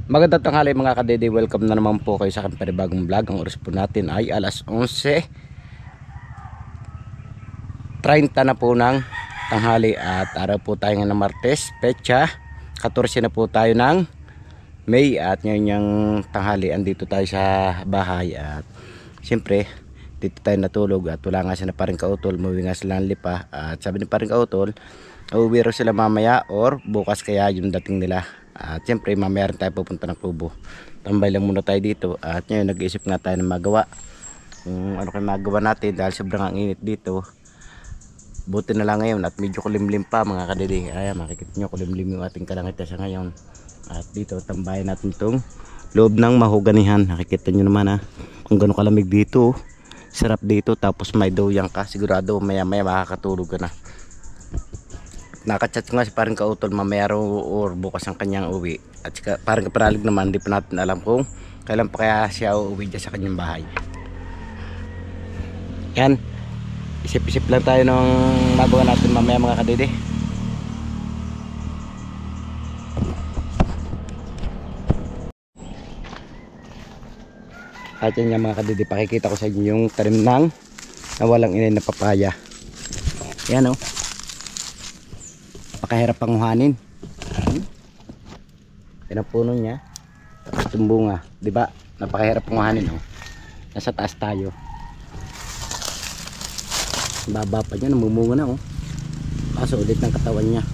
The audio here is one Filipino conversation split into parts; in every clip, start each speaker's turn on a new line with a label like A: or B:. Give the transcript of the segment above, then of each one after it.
A: Magandang tanghali mga kadede, welcome na naman po kayo sa aking panibagong vlog. Ang oras po natin ay alas 11:30 na po ng tanghali at araw po tayo ng Martes, petsa 14 na po tayo ng May. At ngayon yung tanghali andito tayo sa bahay at siyempre dito tayo natulog at wala nga sila pa rin kautol, umuwi nga sila ng lipa at sabi ni pa rin kautol uuwi raw sila mamaya or bukas kaya yung dating nila. At siyempre mamaya rin tayo pupunta ng Kubo. Tambay lang muna tayo dito. At ngayon nag-iisip nga tayo ng magawa. Kung ano kayo magawa natin dahil sobrang ang init dito. Buti na lang ngayon at medyo kulimlim pa mga kadede. Ayan, makikita nyo kulimlim yung ating kalangita sa ngayon. At dito tambayan natin itong loob ng mahuganihan. Nakikita nyo naman kung gano'ng kalamig dito. Sarap dito tapos may doyang ka. Sigurado maya maya makakatulog ka na. Nakachat ko nga si parang kautol mamaya raw or bukas ang kanyang uwi. At parang kapanalig naman, hindi pa natin alam kung kailan pa kaya siya uuwi dyan sa kanyang bahay. Yan, isip-isip lang tayo ng magawa natin mamaya mga kadede. At yan yung mga kadede, pakikita ko sa inyo yung tarim ng nawalang inay na papaya. Yan o, pakahirap panguhanin. Yan ang puno niya. Tapos itong bunga, di ba? Napakahirap panguhanin oh. Nasa taas tayo. Baba pa niya, namumunga na oh. Kaso ulit ng katawan niya.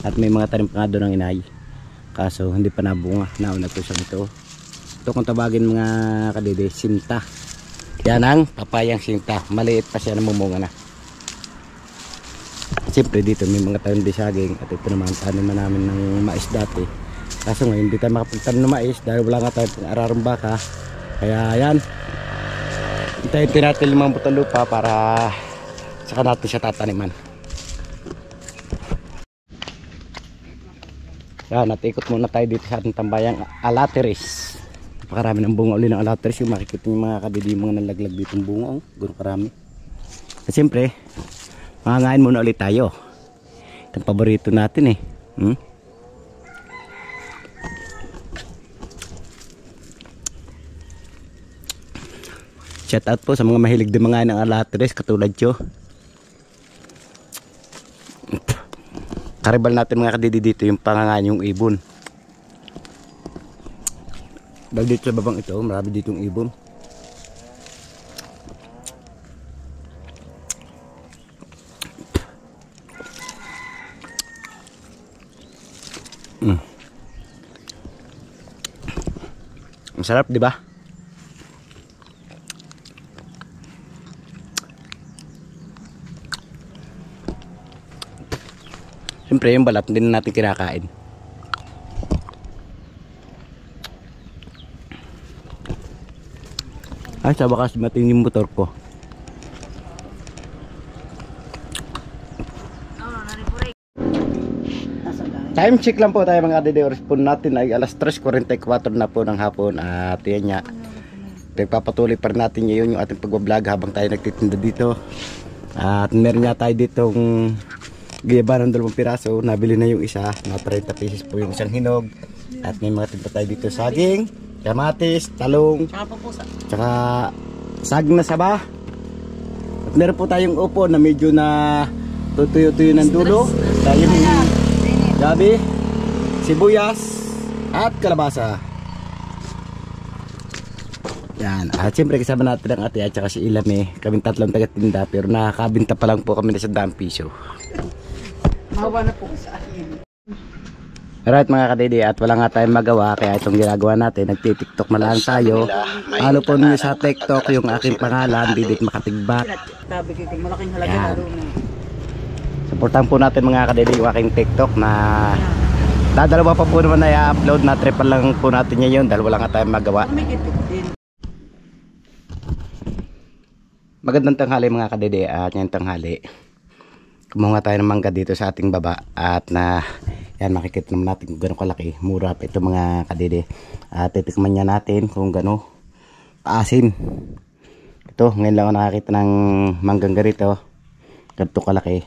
A: At may mga tanim pa nga doon ng inay. Kaso hindi pa nabunga. Nauna to siya ito. Ito kung tawagin mga kadede, sinta. Yan ang papayang sinta. Maliit pa siya, namumunga na. Siyempre dito may mga tanim din saging at ito naman taniman namin ng mais dati. Kaso ngayon hindi tayo makapagtanim ng mais dahil wala nga tayo ararong baka. Kaya yan, hintayin natin 5 butang lupa para saka natin siya tataniman. Yan, at ikot muna tayo dito sa ating tambayang alateris. Napakarami ng bunga uli ng alateris. Yung makikita yung mga kadidi mga nalaglag dito ng bunga. Gano'ng karami. At siyempre mangangain muna ulit tayo. Itong paborito natin Shout out po sa mga mahilig din mga ng alateris katulad nyo. Karibal natin mga kadidi dito yung pangangain yung ibon. Dahil dito sa babang ito marami dito yung ibon. Masarap, di ba? Siyempre yung balat hindi na natin kinakain. Ay, sa wakas mating yung motor ko. Time check lang po tayo mga kadede. Oras po natin ay alas 3:44 na po ng hapon. At yan nga, nagpapatuloy pa rin natin ngayon yung ating pagbablog habang tayo nagtitinda dito. At meron nga tayo ditong giyaba ng 2 piraso. Nabili na yung isa na 30 pesos po yung isang hinog. At may mga tinda tayo dito saging, kamatis, talong, tsaka saging na saba. At meron po tayong upo na medyo na tutuyo-tuyo ng dulo. Tayo gabi, sibuyas at kalabasa. Yan. At siyempre kasama natin ang ate at saka si Ilame. Kaming tatlong taga-tinda pero nakakabinta pa lang po kami na 100 piso.
B: Mahawa na po sa akin.
A: Alright mga kadede, at wala nga tayong magawa kaya itong ginagawa natin, nagtitiktok na lang tayo. Ano po ninyo sa TikTok yung aking pangalan, Didit Makatigbat.
B: Tabi ko malaking halaga laro na.
A: Supportan po natin mga kadede yung aking TikTok na dadalawa pa po naman na i-upload na tripan lang po natin ngayon dahil wala nga tayong magawa. Magandang tanghali mga kadede, at yung tanghali kumuha tayo ng mangga dito sa ating baba at na yan makikita naman natin kung gano'ng kalaki. Mura pa ito mga kadede. At titikman niya natin kung gano'ng kaasim. Ito ngayon lang ako nakakita ng manggang ganito. Ganito kalaki.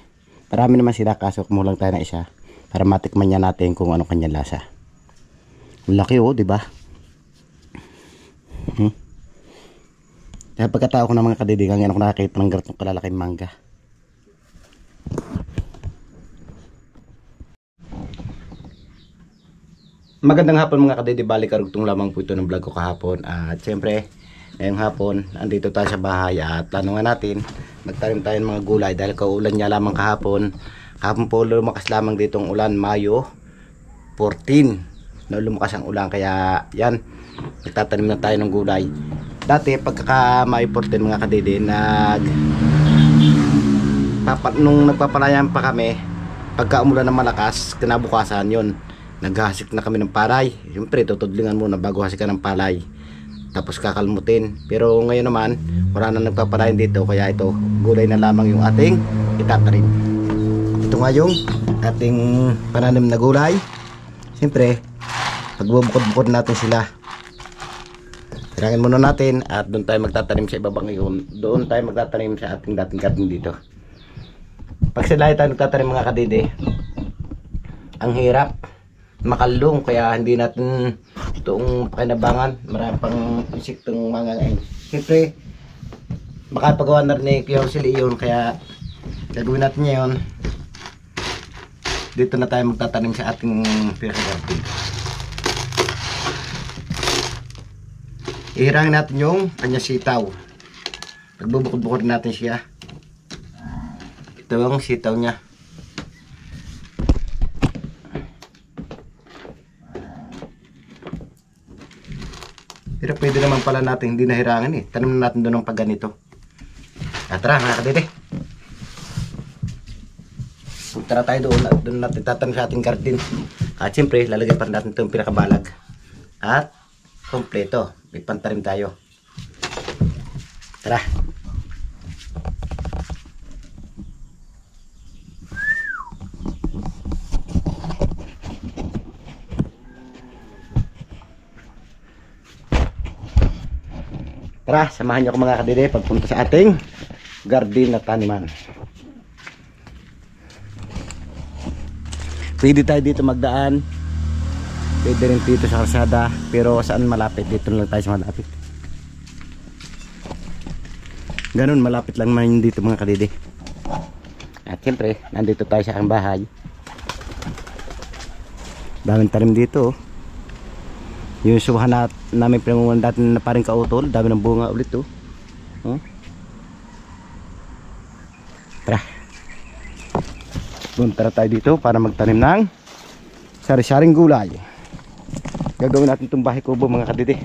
A: Marami naman sila kaso kumuha lang tayo na isa para matikman niya natin kung ano kanyang lasa. Laki oh, di ba? Kaya pagkatao ko ng mga kadidi, ngayon ako nakakita ng ganitong kalalaking mangga. Magandang hapon mga kadidi, balik karugtong lamang po ito ng vlog ko kahapon. At syempre, ngayong hapon, andito tayo sa bahay at plano nga natin, magtanim tayo ng mga gulay dahil kaulan niya lamang kahapon. Kahapon po lumakas lamang dito ang ulan, Mayo 14. Na lumakas ang ulan, kaya yan, nagtatanim na tayo ng gulay. Dati pagka Mayo 14 mga kadidi, nung nagpapalayan pa kami, pagka umulan ng malakas, kinabukasan yon, naghahasik na kami ng palay. Siyempre tutudlingan muna bago hasikan ng palay, tapos kakalmutin. Pero ngayon naman wala na nagpapalayan dito, kaya ito, gulay na lamang yung ating itatanim. Ito nga yung ating pananim na gulay. Siyempre pagbubukod-bukod natin sila, tirangin muna natin at doon tayo magtatanim sa ibabang yun. Doon tayo magtatanim sa ating dating garden dito. Pag sila tayo nagtatanim mga kadidi, ang hirap makalong, kaya hindi natin itong pakinabangan. Marami pang insektong mga ngayon. Siyempre makapagawa na rin ni Kuya Josely yun, kaya gagawin natin ngayon. Dito na tayo magtatanim sa ating garden. Ihirangin natin yung kanya sitaw. Pagbubukod-bukod natin siya. Ito ang sitaw niya. Pero pwede naman pala natin hindi nahirangin eh. Tanim na natin doon ng pagganito. Tara mga kadidi, tara tayo doon natin tatanim sa ating garden. At siyempre lalagay pa natin itong pinakabalag. At kompleto, may pantarim tayo. Tara. Tara, samahan niyo ako mga kadidi pagpunta sa ating garden na taniman. Pwede tayo dito magdaan, pwede rin dito sa kalsada, pero saan malapit, dito lang tayo sa malapit. Ganun, malapit lang man dito mga kadidi. At siyempre nandito tayo sa aking bahay. Daming tanim dito. Yung subuhan namin pinangungunan dati na paring kautol, dami ng bunga ulit oh. Tara, punta tayo dito para magtanim ng sari-saring gulay. Gagawin natin itong bahay kubo mga kadidi.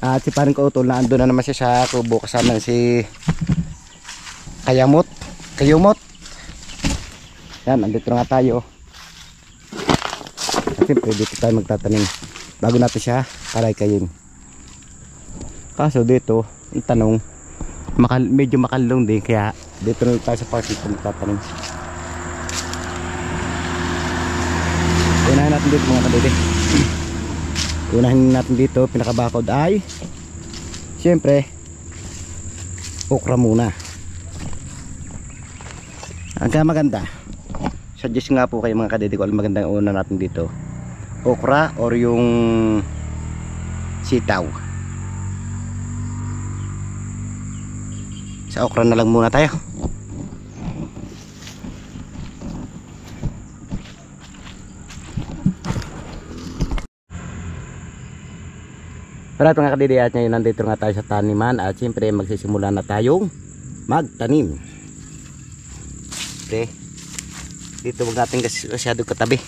A: At si paring kautol na ando na naman siya sa kubo kasama si Kayumot. Yan, andito na nga tayo. At siyempre dito tayo magtatanim bago natin siya karay-kayin. Kaso dito, ang tanong, medyo makalong din, kaya dito na tayo sa pasito magtatanim. Unahin natin dito mga kadidi. Unahin natin dito, pinakabakod ay siyempre okra muna. Ang kaya maganda, suggest nga po kayo mga kadidi ko, magandang una natin dito, okra or yung sitaw. Sa okra na lang muna tayo. Para mga kadidi, at ngayon nandito nga tayo sa taniman at siyempre magsisimula na tayong magtanim. Okay, dito wag natin masyado katabi.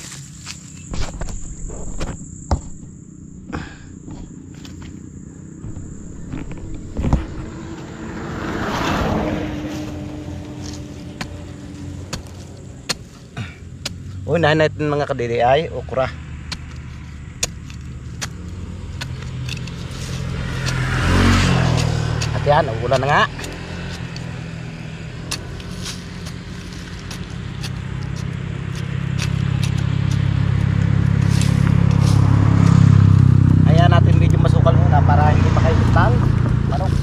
A: Unahin natin mga kadidi ay okra. At yan, ulan na nga. Ayan natin medyo masukal muna para hindi makaipit ng manok.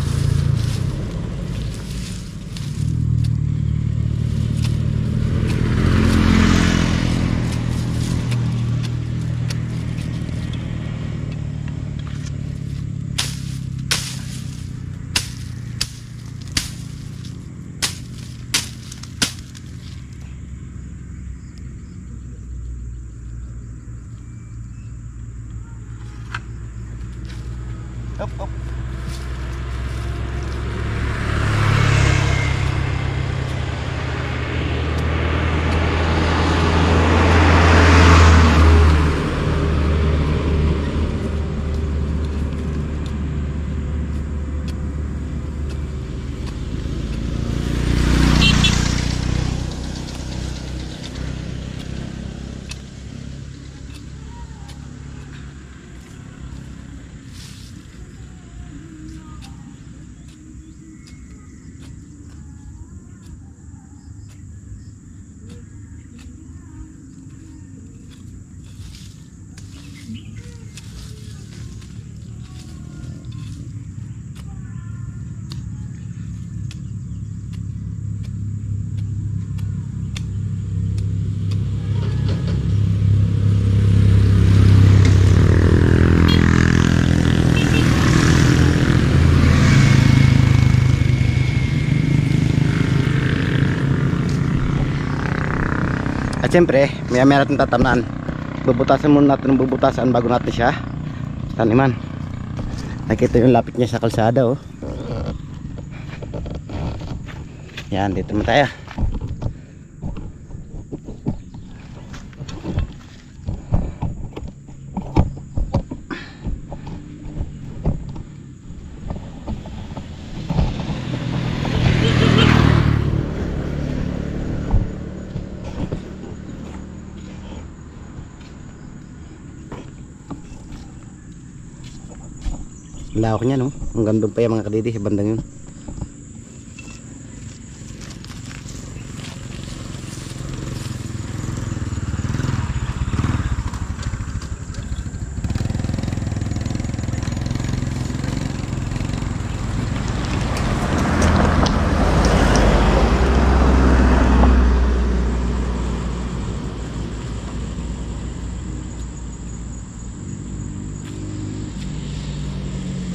A: Up, up. At siyempre, maya natin tatamnan. Bubutasan muna natin ng bubutasan bago natin siya taniman. Nakita yung lapit niya sa kalsada, oh. Yan, dito naman tayo. Lawak niya, no? Ang gandong pa yung mga kadidi sa bandang yun.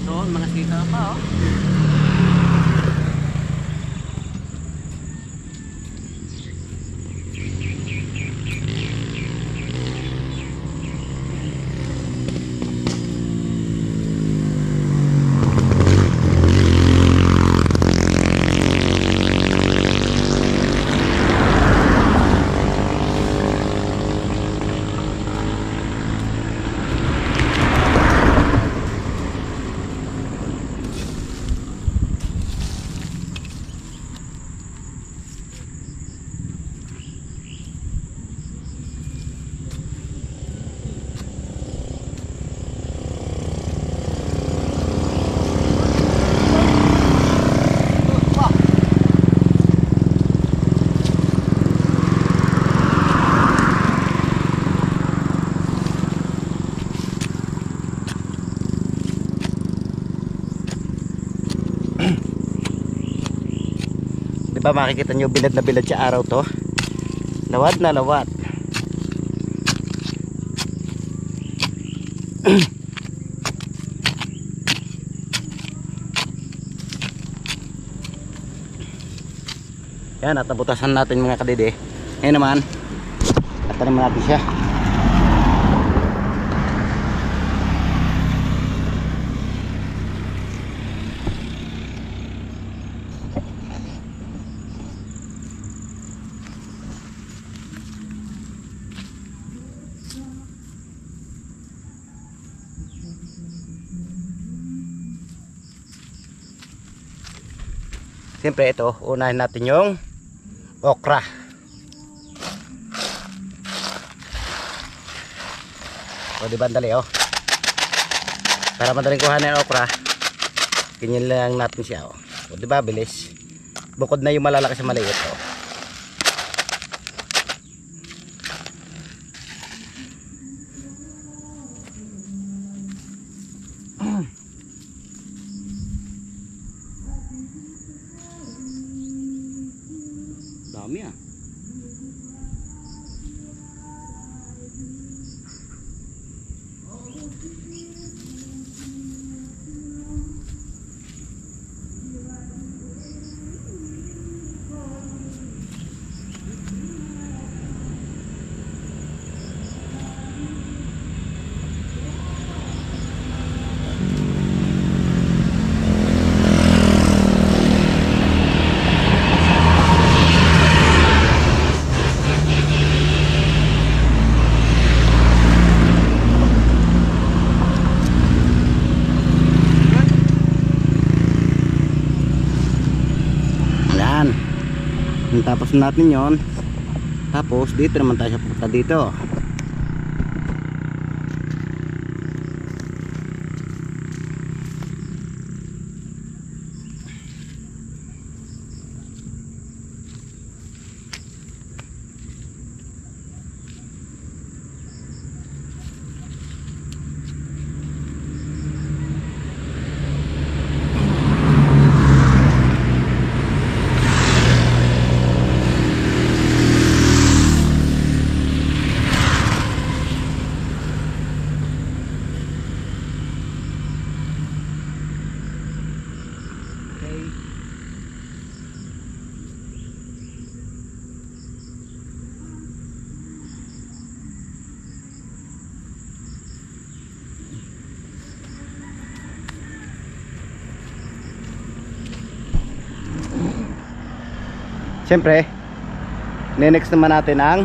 B: Doon, mga sita pa, oh.
A: Diba makikita nyo bilad na bilad sa araw to. Lawad na lawad. Yan, natabutasan natin mga kadede. Ngayon naman, tatanim natin siya. Siyempre ito, unahin natin yung okra. O diba dali, oh. Para madaling kuhanin ang okra, ganyan lang natin siya, oh. O diba bilis. Bukod na yung malalaki sa maliit, oh. Dami, ah. Tapos natin yon. Tapos dito naman tayo pupunta dito. Siyempre, next naman natin ang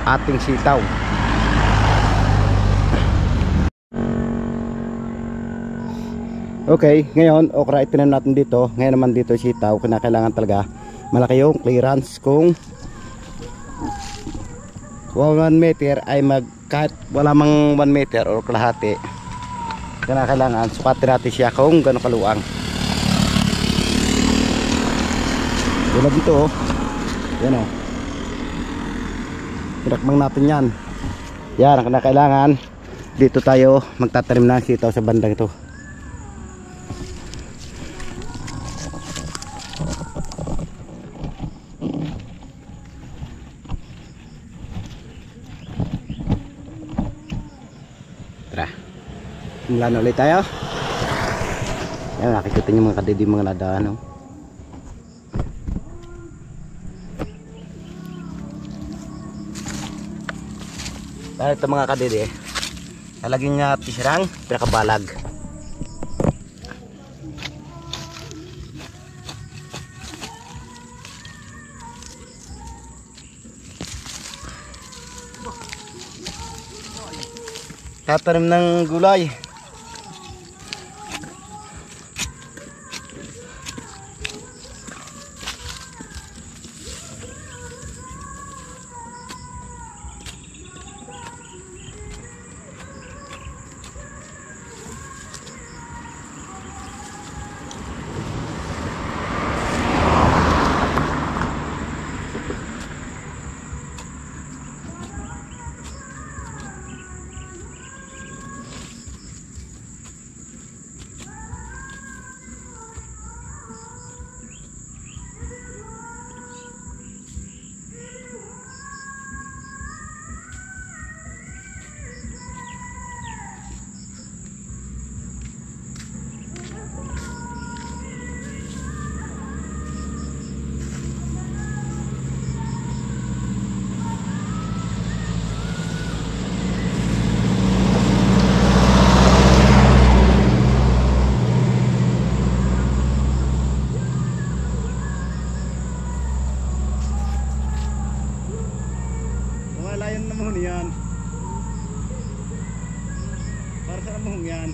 A: ating sitaw. Okay, ngayon okra itinan natin dito. Ngayon naman dito sitaw, kinakailangan talaga malaki yung clearance. Kung 1 meter ay kahit wala mang 1 meter o kalahati, kinakailangan sukatin natin siya kung gano'ng kaluang. Tulad dito oh. Yan o. Pinakbang natin yan. Yan ang kinakailangan. Dito tayo magtatanim ng sitaw sa bandang ito. Tara. Simulan na ulit tayo. Yan, nakikita nyo mga kadidi, mga nadaan oh. Dahil ito mga kadede, talagin nga pisirang pinakabalag. Tatanim ng gulay. Layan na mohon yan. Para sa mohon yan.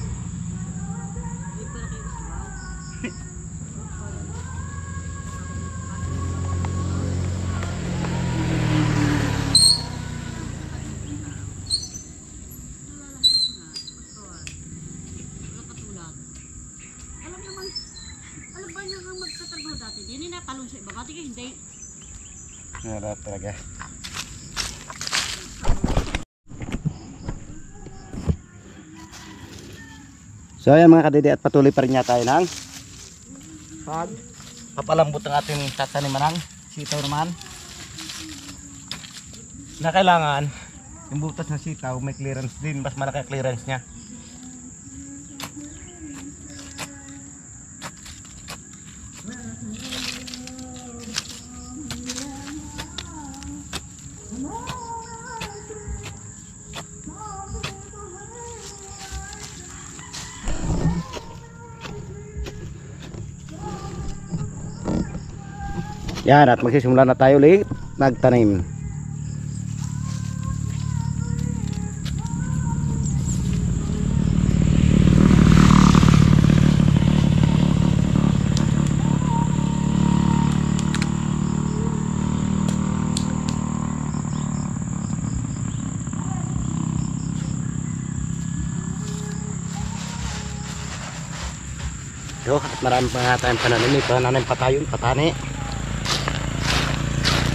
C: Alam ba niya kang magtatrabaho dati? Hindi na talong sa iba. Kati ka hindi.
A: Narap talaga. So ayan mga kadede, at patuloy pa rin niya tayo ng papalambot ang ating tataniman ng sitaw naman. Na kailangan yung butas ng sitaw may clearance din, mas malaki ang clearance niya. Yan, at magsisimula na tayo ulit nagtanim. dito at marami pa nga tayong pananim ito. Nananim pa tayo, patani.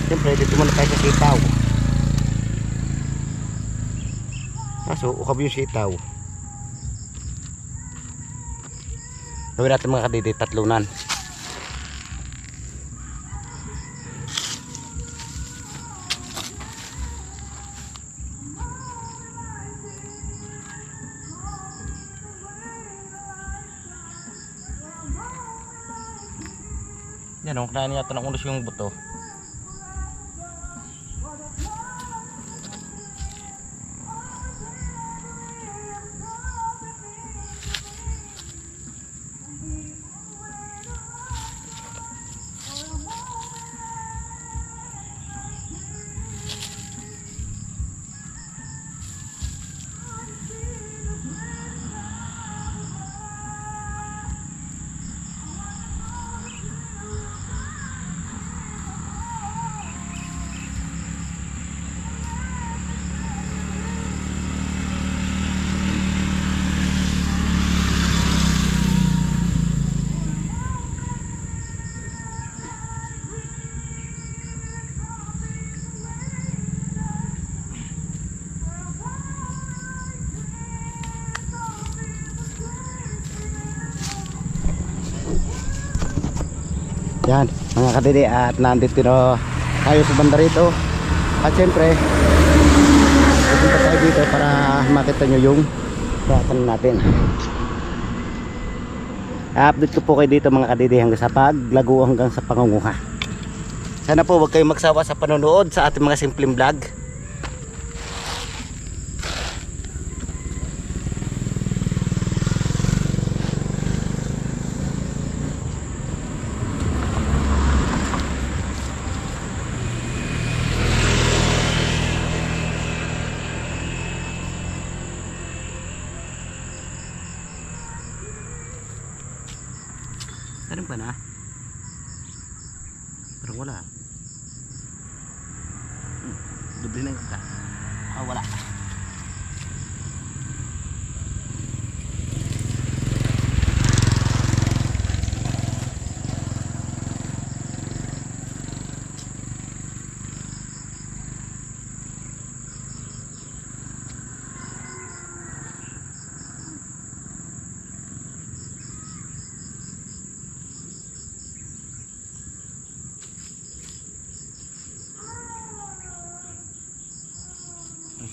A: Siyempre dito muna tayo sa sitaw. Kaso ukab yung sitaw. Gawin natin mga kadidi, tatlunan. Yan o, kaya niya ito ng unos yung buto. Yan mga kadidi, at nandito na tayo sa banda rito. At syempre pupunta tayo dito para makita nyo yung batan natin. Update ko po kayo dito mga kadidi hanggang sa paglago, hanggang sa pangunguha. Sana po huwag kayong magsawa sa panonood sa ating mga simpleng vlog. Meron pa na? Parang wala. Doble na yung kaka. Wala.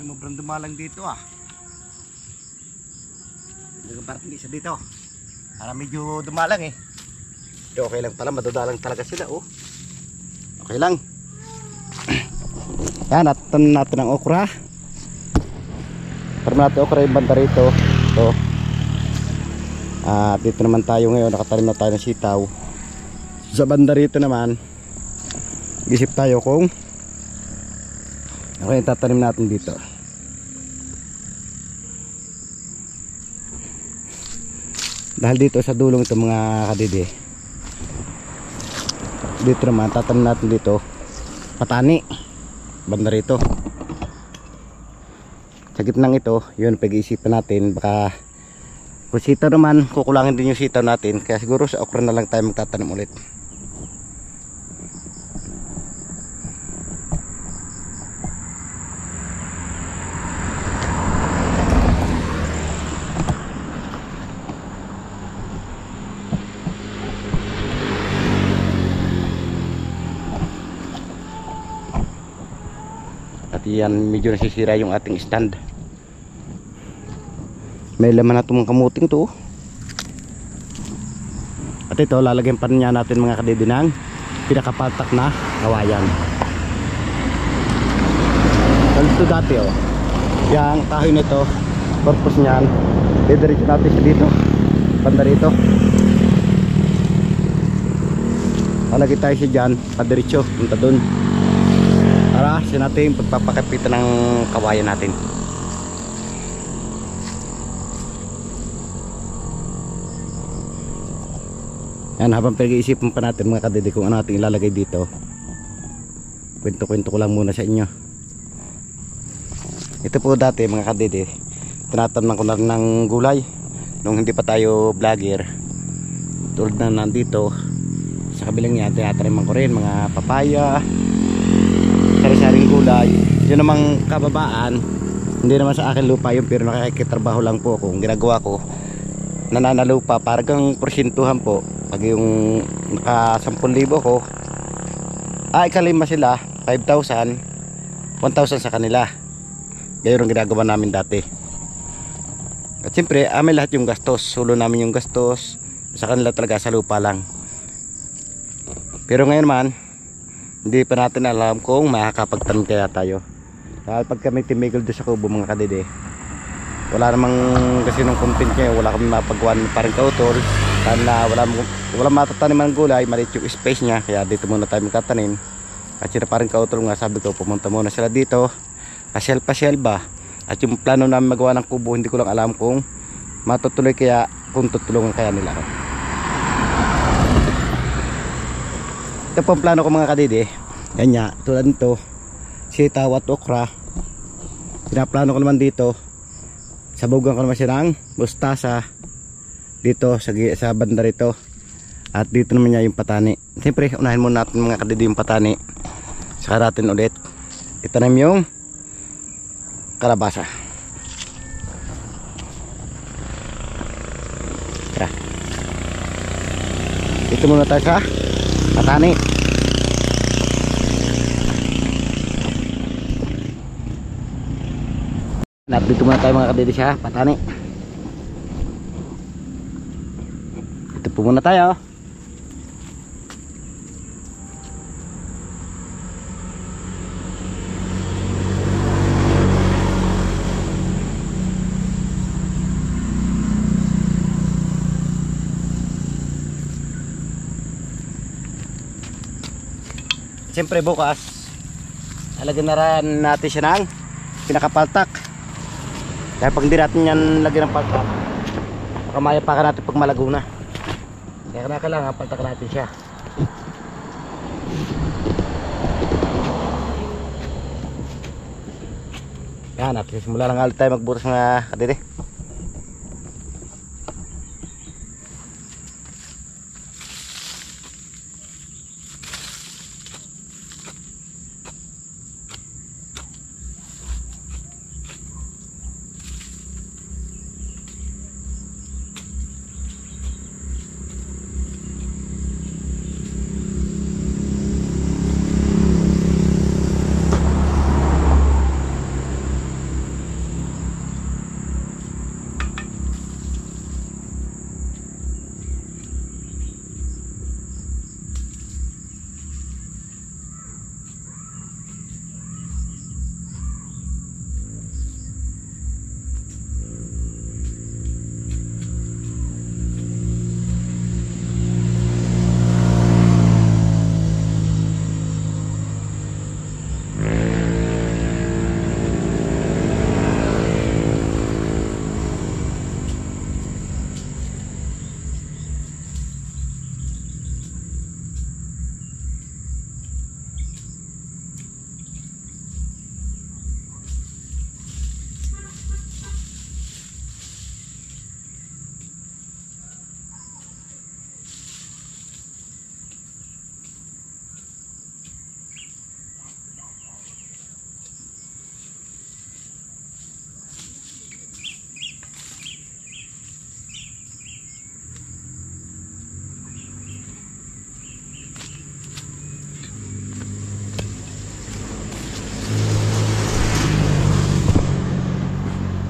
A: Sobrang dumalang dito ah. Parang hindi sa dito. Para medyo dumalang eh. Pero okay lang pala, madadalang talaga sila oh. Okay lang. Yan, natin natin ang okra. Para natin okra yung banda rito. Ito. Dito naman tayo ngayon, nakatanim na tayo ng sitaw. Sa banda rito naman, isip tayo kung okay, tatanim natin dito. Dahil dito sa dulong ito mga kadidi, dito naman tatanim natin dito patani banda rito. Sa gitnang ito, yun pag-iisipan natin, baka kung sitaw naman kukulangin din yung sitaw natin, kaya siguro sa okra na lang tayo magtatanim ulit. At yan, medyo nasisira yung ating stand. May laman na itong kamuting to. At ito, lalagyan pa niya natin mga kadidi ng pinakapatak na kawayan. Ito dati oh, yung kahoy nito, purpose niyan, didiretso natin siya dito, banda rito. Lalagay tayo siya dyan, padiretso, punta dun, para siya natin pagpapakapitan ng kawayan natin. Yan, habang pinag-iisipan pa natin mga kadidi kung ano natin ilalagay dito, kwento-kwento ko lang muna sa inyo. Ito po dati mga kadidi, tinatamnan ko na rin ng gulay nung hindi pa tayo vlogger. tulad na nandito sa kabilang yan, tinataniman ko rin mga papaya, sari-saring gulay. Yun namang kababaan, hindi naman sa akin lupa yun, pero nakikitrabaho lang po ako. Ang ginagawa ko, nananalupa parang porsyentuhan po. Pag yung naka 10,000 ko, ikalima sila 5,000, 1,000 sa kanila. Gayon ang ginagawa namin dati. At siyempre amin lahat yung gastos, sulo namin yung gastos, sa kanila talaga sa lupa lang. Pero ngayon man, hindi pa natin alam kung makakapagtanim kaya tayo. Dahil pag kami timigil doon sa kubo mga kadede, wala namang kasi nung content ngayon, wala kami mapagawa ng parang kautol. Dahil na wala matataniman ng gulay, maliit yung space niya, kaya dito muna tayo magtatanim. At sila parang kautol nga, sabi ko pumunta muna sila dito, pasyal ba. At yung plano namin magawa ng kubo, hindi ko lang alam kung matutuloy kaya, kung tutulungan kaya nila ako. Ito po ang plano ko mga kadede. Yan nga, tulad nito, sitaw at okra. Pinaplano ko naman dito, sabugan ko naman siya ng mustasa dito sa banda rito. At dito naman niya yung patani. Siyempre unahin muna natin mga kadede yung patani, saka natin ulit itanim yung kalabasa. Tara, dito muna tayo sa patani. Dito muna tayo mga kadede sa patani. Dito po muna tayo. Siyempre bukas alagyan na rin natin siya ng pinakapaltak. Kaya pag hindi natin yan lagyan ng paltak, makamaya pa ka natin pag malago na. Kaya kailangan paltak natin siya. Yan, at simula lang ulit tayo magbutas mga kadede.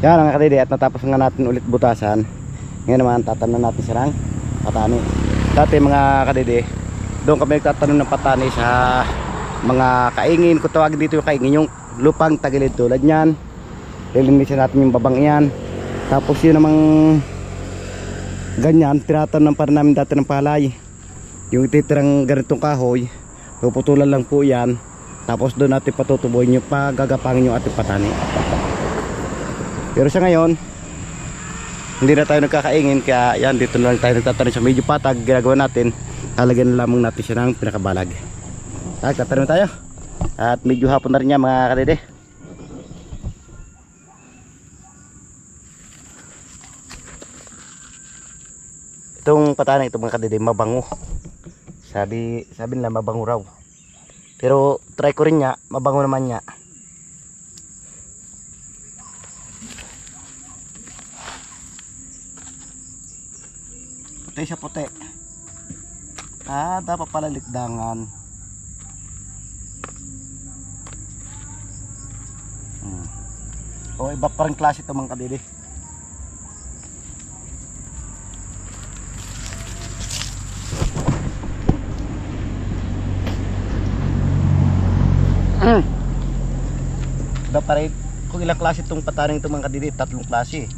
A: Yan mga kadede, at natapos nga natin ulit butasan. Ngayon naman tatanim natin siya ng patani. Dati mga kadede, doon kami nagtatanim ng patani sa mga kaingin. Kung tawagin dito yung kaingin, yung lupang tagilid tulad nyan. Lilinisin natin yung babang yan. Tapos yun namang ganyan, tinatanim pa rin namin dati ng palay. Yung titirang ganitong kahoy, puputulan lang po yan. Tapos doon natin patutubuhin yung pagagapangin yung ating patani. Pero sa ngayon, hindi na tayo nagkakaingin, kaya yan, dito na lang tayo nagtatanim sa medyo patag. Ginagawa natin, talagyan na lamang natin siya ng pinakabalag. Tatanim tayo. At medyo hapon na rin yan mga kadede. Itong itong pataning ito mga kadidi, mabango. Sabi nila mabango raw. Pero try ko rin niya, mabango naman niya. Puti siya puti. Dapat pala likdangan. O iba pa rin klase ito mga kadidi. Iba pa rin. Kung ilang klase itong pataning ito mga kadidi, 3 klase.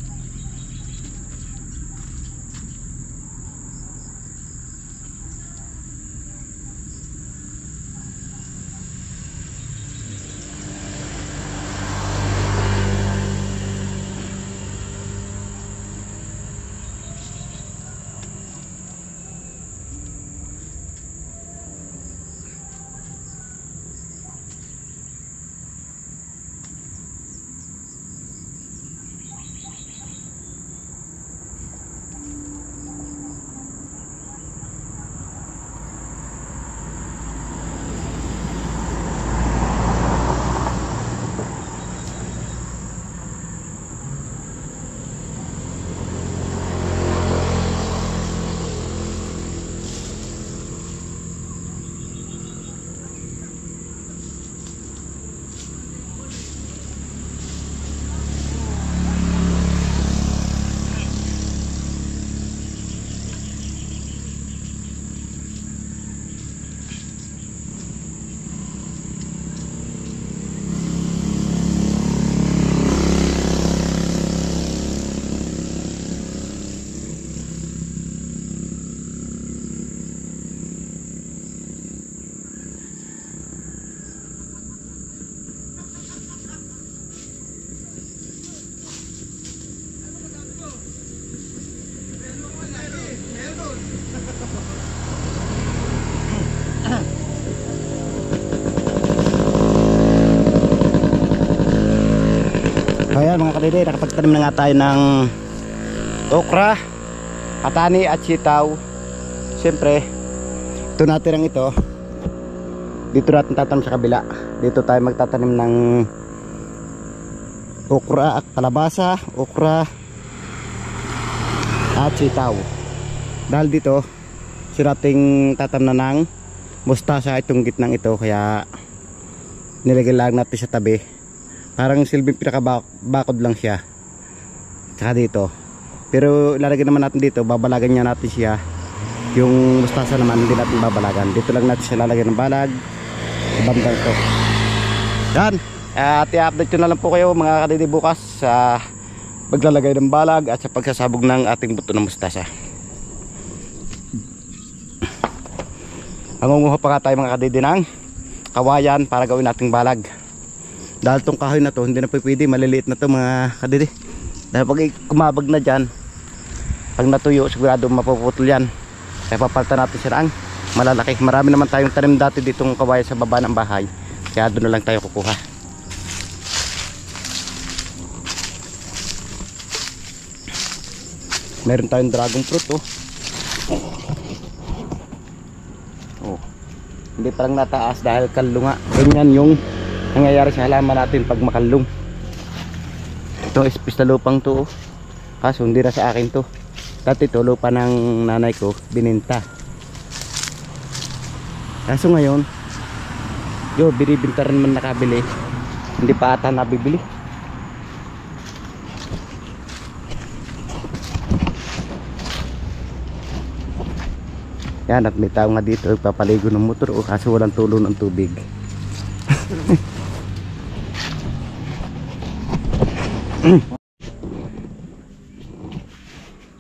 A: Ayan mga kadidi, nakapagtanim na nga tayo ng okra, patani at sitaw. Siyempre, ito natin ito. Dito natin tatanim sa kabila. Dito tayo magtatanim ng okra at kalabasa, okra at sitaw. Dahil dito, sirating tatanim na ng mustasa itong gitnang ito. Kaya nilagay lang natin sa tabi. Parang silbing pinakabakod lang siya. Tsaka dito. Pero ilalagay naman natin dito, babalagan niya natin siya. Yung mustasa naman hindi natin babalagan. Dito lang natin siya lalagyan ng balag. Bandang to. Yan. At i-update ko na lang po kayo mga kadidi bukas sa paglalagay ng balag at sa pagsasabog ng ating buto ng mustasa. Mangunguha pa nga tayo mga kadidi ng kawayan para gawin nating balag. Dahil tong kahoy na to hindi na pwede, maliliit na to mga kadidi. Dahil pag kumabag na dyan, pag natuyo sigurado mapuputol yan. Kaya papalitan natin siya ng malalaki. Marami naman tayong tanim dati ditong kawayan sa baba ng bahay, kaya doon na lang tayo kukuha. Meron tayong dragon fruit oh. Hindi parang nataas dahil kalunga. Ganyan yung nangyayari sa halaman natin pag makalung. Itong espis na lupang to kaso hindi na sa akin to. Dati to lupa ng nanay ko, bininta. Kaso ngayon binibinta rin man nakabili, hindi pa ata nabibili. Yan, at may tao nga dito papaligo ng motor kaso walang tulo ng tubig.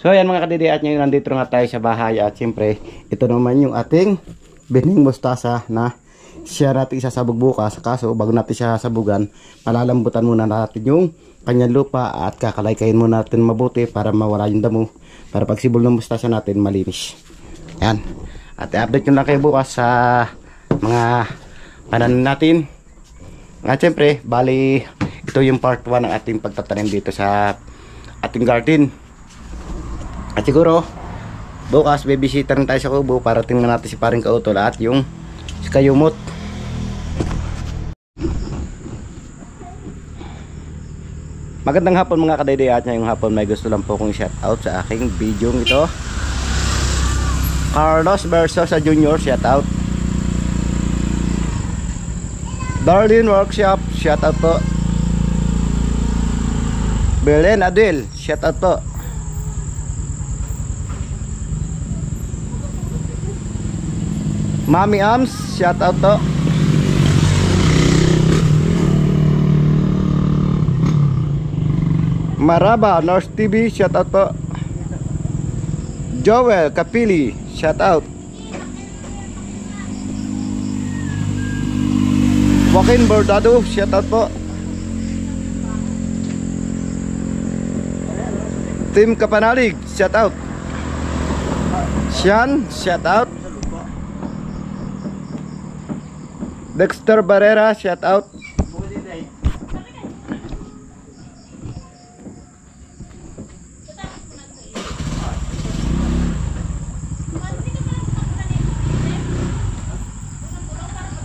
A: So ayan mga kadidi, at ngayon nandito nga tayo sa bahay at siyempre ito naman yung ating bining mustasa na siya natin isasabog bukas. Kaso bago natin siya sabugan, malalambutan muna natin yung kanyang lupa at kakalaykayin muna natin mabuti para mawala yung damo, para pag sibol ng mustasa natin malinis. Yan, at i-update nyo lang kayo bukas sa mga pananim natin. At siyempre bali ito yung part 1 ng ating pagtatanim dito sa ating garden. At siguro Bukas bibisita rin tayo sa kubo para tingnan natin si paring Kautol at yung si Kayumot. Magandang hapon mga kadayday, at ngayong hapon may gusto lang po kong shout out sa aking video ito. Carlos Versosa Jr. shout out. Darlene Workshop shout out po. Belen Adel shout out po. Mami Ams shout out po. Maraba North TV shout out po. Joel Kapili shout out. Joaquin Bordado shout out po. Tim Kapanalig shout out. Sean shout out. Dexter Barrera shout out.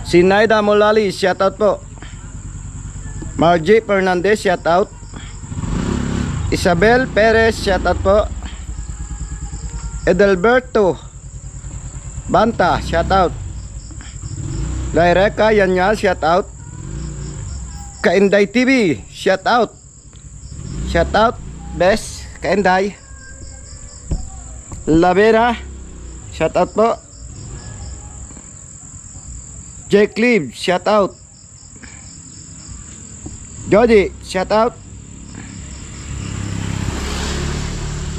A: Sinaida Molali shout out po. Margie Fernandez shout out. Isabel Perez shout out po. Edelberto Banta shout out. Laireka Yanyal shout out. Kainday TV shout out. Shout out Bes Kainday. Lavera shout out po. Jake Clive shout out. Jody shout out.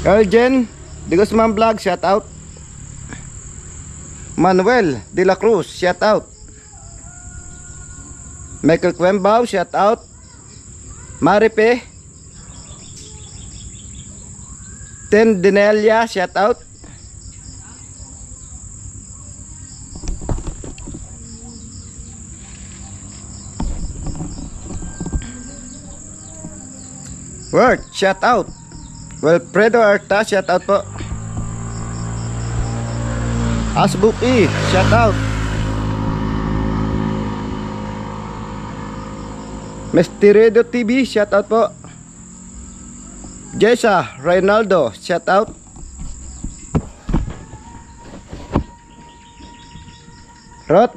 A: Elgen De Guzman Vlog shout out. Manuel De La Cruz shout out. Michael Quembao shout out. Maripe Tendinelia shout out. Word shout out. Wilfredo Arta shout out po. Asbuki shout out. Misteredo TV shout out po. Jessa Reynaldo shout out. Ruth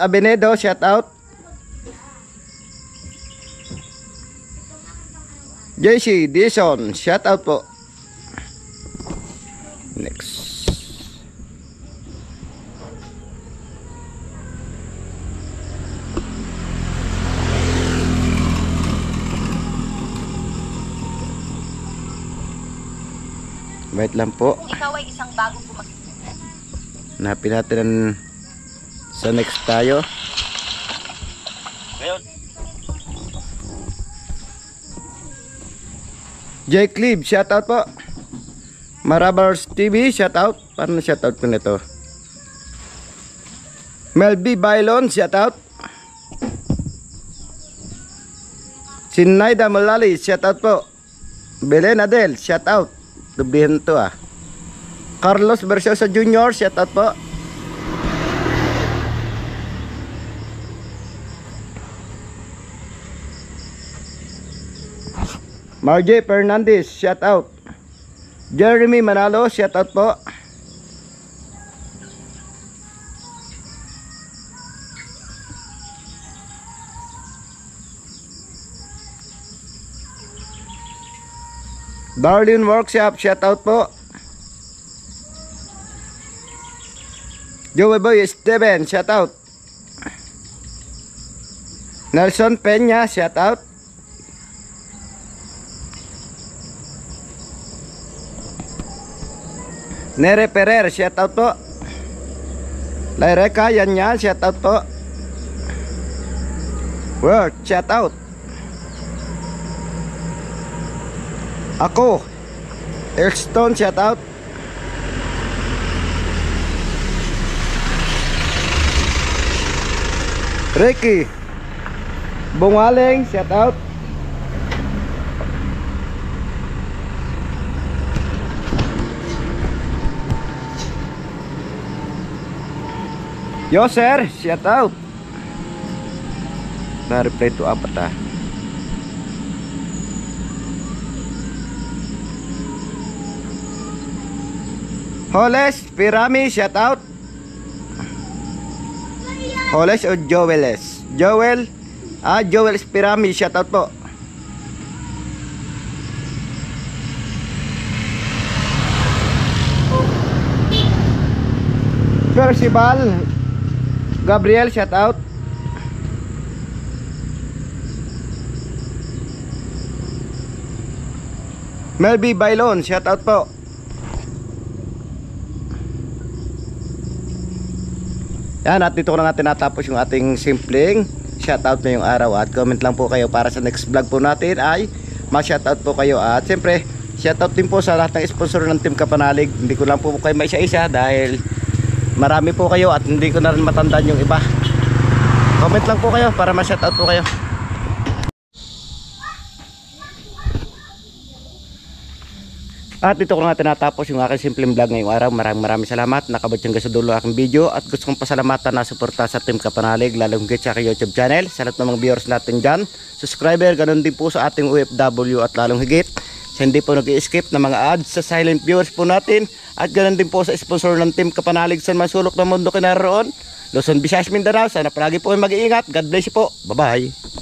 A: Abenedo shout out. JC Dison shout out po. Next. Wait lang po.
C: Ikaw ay isang bagong
A: Hanapin natin sa next tayo.
D: Ngayon.
A: Jake Clive shout out po. Marabars TV shout out. Paano shout out ko nito? Melby Bailon shout out. Sinaida Malali shout out po. Belen Adel shout out. Dublihan to ah. Carlos Versosa Jr. shout out po. Margie Fernandez shout out. Jeremy Manalo shout out po. Darlene Workshop shout out po. Joey Boy Steven shout out. Nelson Peña shout out. Nere Perer shout out po. Laireka Yanyal shout out po. Word shout out. Ako Elstone shout out. Ricky Bungaling shout out. Yo sir, shout out. Na-reply to apat ah. Holes, Pirami, shout out. Holes o Joeles? Joel, Joel Pirami, shout out po. Percival Gabriel, shout out. Melby Bailon, shout out po. Yan, at dito ko na nga tinatapos yung ating simpleng shoutout ngayong araw. At comment lang po kayo para sa next vlog po natin ay ma-shoutout po kayo. At siyempre, shoutout din po sa lahat ng sponsor ng Team Kapanalig. Hindi ko lang po kayo maisa-isa dahil marami po kayo at hindi ko na rin matandaan yung iba. Comment lang po kayo para ma-shoutout po kayo. At dito ko nga tinatapos yung aking simpleng vlog ngayong araw. Maraming salamat. Nakabot yung sa dulo aking video. At gusto kong pasalamatan na suporta sa Team Kapanalig, lalong higit sa aking YouTube channel. Sa lahat ng mga viewers natin dyan, subscriber, ganun din po sa ating OFW at lalong higit sa hindi po nag-i-skip na mga ads sa silent viewers po natin. At ganun din po sa sponsor ng Team Kapanalig sa masulok ng mundo kinaroon, Luzon, Visayas, Mindanao. Sana palagi po ay mag-iingat. God bless you po. Bye-bye.